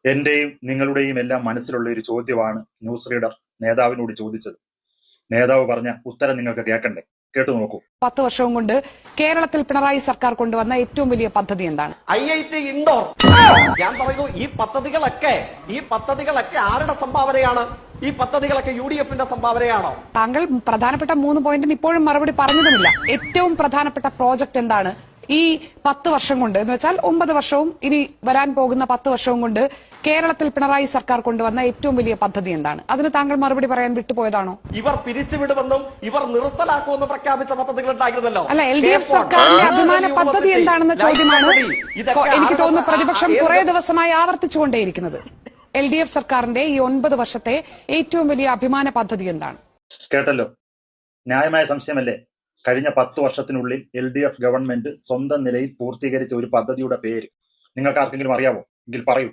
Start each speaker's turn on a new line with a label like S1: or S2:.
S1: എന്റെയും നിങ്ങളുടെയും എല്ലാം മനസ്സിലുള്ള ഒരു ചോദ്യമാണ് ന്യൂസ് റീഡർ നേതാവിനോട് ചോദിച്ചത്. നേതാവ് പറഞ്ഞ ഉത്തരം നിങ്ങൾക്ക് കേൾക്കണ്ടേ? കേട്ടു നോക്കൂ.
S2: 10 വർഷവും കൊണ്ട് കേരളത്തിൽ പിണറായി സർക്കാർ കൊണ്ടുവന്ന ഏറ്റവും വലിയ പദ്ധതി എന്താണ്?
S3: IIT ഇൻഡോർ. ഞാൻ പറയുന്നു, ഈ പദ്ധതികളൊക്കെ ആരുടെ സംഭാവനയാണ്? ഈ പദ്ധതികളൊക്കെ UDF-ന്റെ സംഭാവനയാണോ?
S2: താങ്കൾ പ്രധാനപ്പെട്ട 3 പോയിന്റിന് ഇപ്പോഴും മറുപടി പറഞ്ഞതുമില്ല. ഏറ്റവും പ്രധാനപ്പെട്ട പ്രോജക്ട് എന്താണ് ഈ 10 വർഷം കൊണ്ട്, എന്ന് വെച്ചാൽ 9 വർഷവും ഇനി വരാൻ പോകുന്ന 10 വർഷവും കൊണ്ട് കേരളത്തിൽ പിണറായി സർക്കാർ കൊണ്ടുവന്ന ഏറ്റവും വലിയ പദ്ധതി എന്താണ്? അതിന് താങ്കൾ മറുപടി പറയാൻ വിട്ടുപോയതാണോ?
S3: ഇവർ പിരിച്ചുവിടുമെന്നും ഇവർ നിർത്തലാക്കുമെന്നും പ്രഖ്യാപിച്ച പദ്ധതികൾ ഉണ്ടായിരുന്നല്ലോ.
S2: അല്ല, LDF സർക്കാരിന്റെ അഭിമാന പദ്ധതി എന്താണെന്ന ചോദ്യമാണ് എനിക്ക് തോന്നുന്നു പ്രതിപക്ഷം കുറെ ദിവസമായി ആവർത്തിച്ചുകൊണ്ടേയിരിക്കുന്നത്. LDF സർക്കാരിന്റെ ഈ 9 വർഷത്തെ ഏറ്റവും വലിയ അഭിമാന പദ്ധതി എന്താണ്?
S1: കേട്ടല്ലോ, ന്യായമായ സംശയമല്ലേ? കഴിഞ്ഞ 10 വർഷത്തിനുള്ളിൽ LDF ഗവൺമെന്റ് സ്വന്തം നിലയിൽ പൂർത്തീകരിച്ച ഒരു പദ്ധതിയുടെ പേര് നിങ്ങൾക്ക് ആർക്കെങ്കിലും അറിയാമോ? എങ്കിൽ പറയൂ.